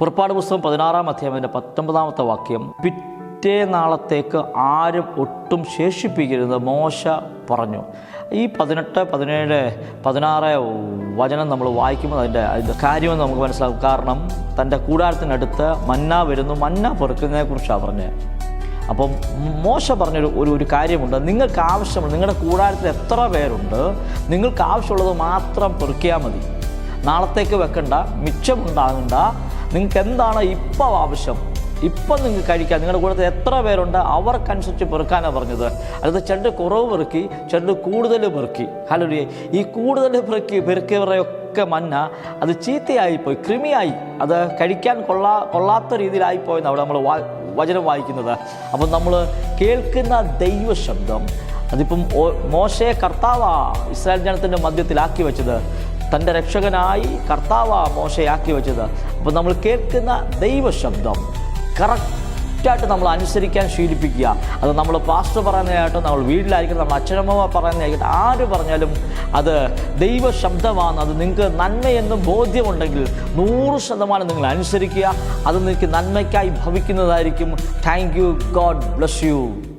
പുറപ്പാട് പുസ്തകം 16-ാം അധ്യായത്തിൻ്റെ 19-ാമത്തെ വാക്യം, പിറ്റേ നാളത്തേക്ക് ആരും ഒട്ടും ശേഷിപ്പിക്കരുത് മോശ പറഞ്ഞു. ഈ 18, 17, 16 വചനം നമ്മൾ വായിക്കുമ്പോൾ അതിൻ്റെ കാര്യമെന്ന് നമുക്ക് മനസ്സിലാകും. കാരണം തൻ്റെ കൂടാരത്തിനടുത്ത് മന്ന വരുന്നു, മന്ന പെറുക്കുന്നതിനെക്കുറിച്ചാണ് പറഞ്ഞത്. അപ്പം മോശ പറഞ്ഞൊരു ഒരു കാര്യമുണ്ട്, നിങ്ങൾക്ക് ആവശ്യമുള്ള, നിങ്ങളുടെ കൂടാരത്തിൽ എത്ര പേരുണ്ട്, നിങ്ങൾക്ക് ആവശ്യമുള്ളത് മാത്രം പെറുക്കിയാൽ മതി. നാളത്തേക്ക് വെക്കണ്ട, മിച്ചമുണ്ടാകണ്ട. നിങ്ങൾക്ക് എന്താണ് ഇപ്പം ആവശ്യം, ഇപ്പം നിങ്ങൾക്ക് കഴിക്കാം. നിങ്ങളുടെ കൂട്ടത്തിൽ എത്ര പേരുണ്ട് അവർക്കനുസരിച്ച് പെറുക്കാനാണ് പറഞ്ഞത്. അത് ചിലർ കുറവ് പെറുക്കി, ചിലർ കൂടുതൽ പെറുക്കി. ഹല്ലേലൂയ. ഈ കൂടുതൽ പെറുക്കിയവരെയൊക്കെ മന്ന അത് ചീത്തയായിപ്പോയി, കൃമിയായി, അത് കഴിക്കാൻ കൊള്ളാത്ത രീതിയിലായിപ്പോയെന്ന് അവിടെ നമ്മൾ വചനം വായിക്കുന്നത്. അപ്പം നമ്മൾ കേൾക്കുന്ന ദൈവശബ്ദം, അതിപ്പം മോശയെ കർത്താവാ ഇസ്രായേൽ ജനത്തിൻ്റെ മധ്യത്തിലാക്കി വെച്ചത്, തൻ്റെ രക്ഷകനായി കർത്താവാ മോശയാക്കി വെച്ചത്. അപ്പോൾ നമ്മൾ കേൾക്കുന്ന ദൈവശബ്ദം കറക്റ്റായിട്ട് നമ്മൾ അനുസരിക്കാൻ ശീലിപ്പിക്കുക. അത് നമ്മൾ പാസ്റ്റർ പറയുന്നതായിട്ട്, നമ്മൾ വീട്ടിലായിരിക്കും, നമ്മൾ അച്ഛനമ്മ പറയുന്നതായിട്ട്, ആര് പറഞ്ഞാലും അത് ദൈവശബ്ദമാണ്. അത് നിങ്ങൾക്ക് നന്മയെന്നും ബോധ്യമുണ്ടെങ്കിൽ 100% നിങ്ങൾ അനുസരിക്കുക. അത് നിങ്ങൾക്ക് നന്മയ്ക്കായി ഭവിക്കുന്നതായിരിക്കും. Thank you. God bless U.